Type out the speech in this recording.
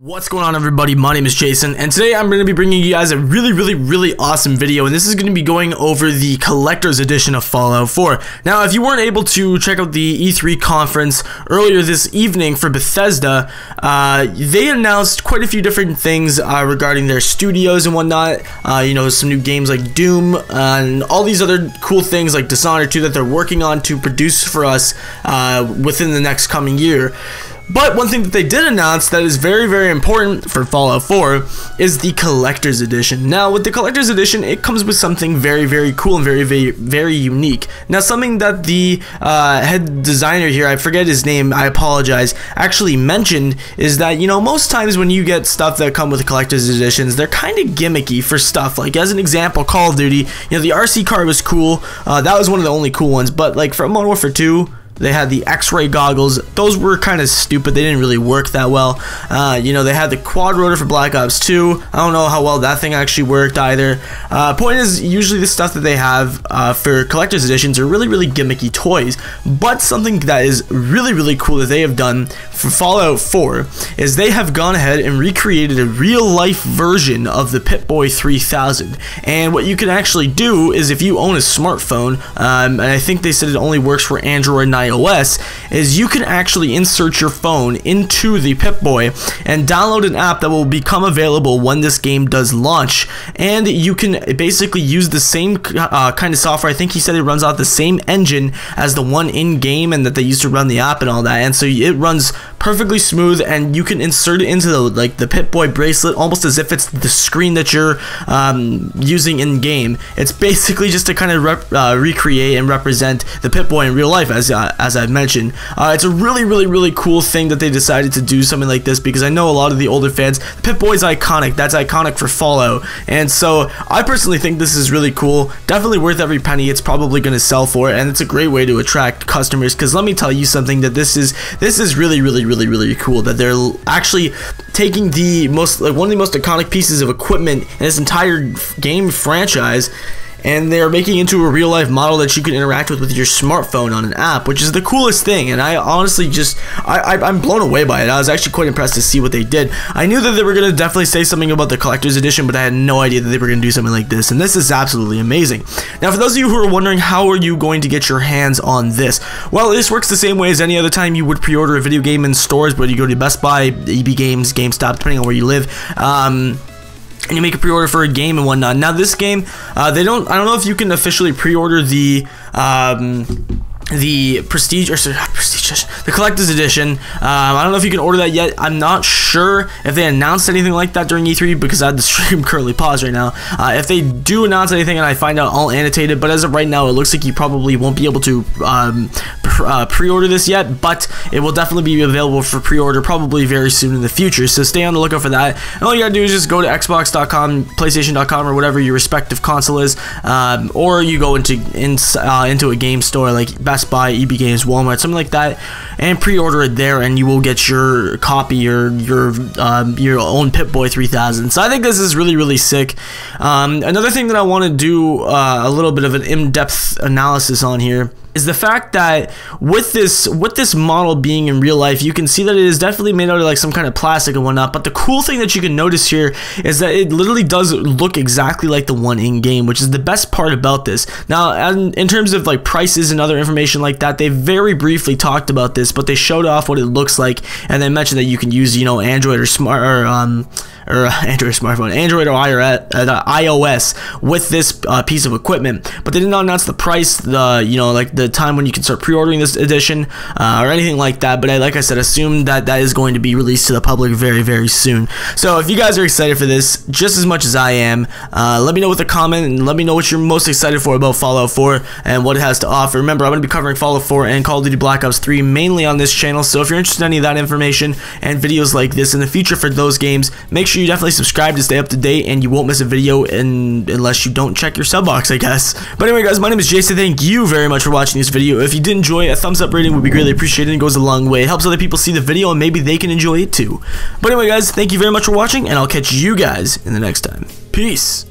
What's going on, everybody? My name is Jason, and today I'm going to be bringing you guys a really awesome video, and this is going to be going over the collector's edition of Fallout 4. Now, if you weren't able to check out the E3 conference earlier this evening for Bethesda, they announced quite a few different things regarding their studios and whatnot. You know, some new games like Doom and all these other cool things like Dishonored 2 that they're working on to produce for us within the next coming year. But one thing that they did announce that is very important for Fallout 4 is the Collector's Edition. Now, with the Collector's Edition, it comes with something very cool and very unique. Now, something that the head designer here, I forget his name, I apologize, actually mentioned is that, you know, most times when you get stuff that come with the Collector's Editions, they're kind of gimmicky for stuff. Like, as an example, Call of Duty, you know, the RC car was cool. That was one of the only cool ones. But, like, for Modern Warfare 2, they had the X-ray goggles. Those were kind of stupid. They didn't really work that well. You know, they had the quad rotor for Black Ops 2. I don't know how well that thing actually worked either. Point is, usually the stuff that they have for collector's editions are really gimmicky toys. But something that is really cool that they have done for Fallout 4 is they have gone ahead and recreated a real-life version of the Pip-Boy 3000. And what you can actually do is, if you own a smartphone, and I think they said it only works for Android and iOS, is you can actually insert your phone into the Pip-Boy and download an app that will become available when this game does launch, and you can basically use the same kind of software. I think he said it runs off the same engine as the one in-game and that they used to run the app and all that, and so it runs perfectly smooth, and you can insert it into the Pip-Boy bracelet almost as if it's the screen that you're using in-game. It's basically just to kind of recreate and represent the Pip-Boy in real life, as I've mentioned. It's a really cool thing that they decided to do something like this, because I know a lot of the older fans, Pip-Boy's iconic. That's iconic for Fallout, and so I personally think this is really cool. Definitely worth every penny it's probably going to sell for, and it's a great way to attract customers, because let me tell you something, that this is really cool that they're actually taking the one of the most iconic pieces of equipment in this entire game franchise, and they're making it into a real-life model that you can interact with your smartphone on an app, which is the coolest thing. And I honestly just, I'm blown away by it. I was actually quite impressed to see what they did. I knew that they were going to definitely say something about the collector's edition, but I had no idea that they were going to do something like this, and this is absolutely amazing. Now, for those of you who are wondering, how are you going to get your hands on this? Well, this works the same way as any other time you would pre-order a video game in stores, whether you go to Best Buy, EB Games, GameStop, depending on where you live. And you make a pre-order for a game and whatnot. Now, this game, I don't know if you can officially pre-order the prestige, or sorry, the collector's edition. I don't know if you can order that yet. I'm not sure if they announced anything like that during E3, because I have the stream currently paused right now. If they do announce anything and I find out, I'll annotate it, but as of right now, it looks like you probably won't be able to pre-order this yet, but it will definitely be available for pre-order probably very soon in the future, so stay on the lookout for that. And all you gotta do is just go to xbox.com, playstation.com, or whatever your respective console is, or you go into a game store like Best Buy, EB Games, Walmart, something like that, and pre-order it there, and you will get your copy or your own Pip-Boy 3000. So I think this is really sick. Another thing that I want to do a little bit of an in-depth analysis on here is the fact that with this model being in real life, you can see that it is definitely made out of like some kind of plastic and whatnot, but the cool thing that you can notice here is that it literally does look exactly like the one in game, which is the best part about this. Now, in terms of like prices and other information like that, they very briefly talked about this, but they showed off what it looks like, and they mentioned that you can use, you know, Android or Android smartphone, Android or iOS with this piece of equipment, but they did not announce the price, you know, like the time when you can start pre-ordering this edition or anything like that. But like I said, assume that that is going to be released to the public very soon. So if you guys are excited for this just as much as I am, let me know with a comment, and let me know what you're most excited for about Fallout 4 and what it has to offer. Remember, I'm going to be covering Fallout 4 and Call of Duty Black Ops 3 mainly on this channel, so if you're interested in any of that information and videos like this in the future for those games, make sure you definitely subscribe to stay up to date, and you won't miss a video unless you don't check your sub box, I guess. But anyway, guys, my name is Jason. Thank you very much for watching this video. If you did enjoy, a thumbs up rating would be greatly appreciated. It goes a long way. It helps other people see the video, and maybe they can enjoy it too. But anyway, guys, thank you very much for watching, and I'll catch you guys in the next time. Peace.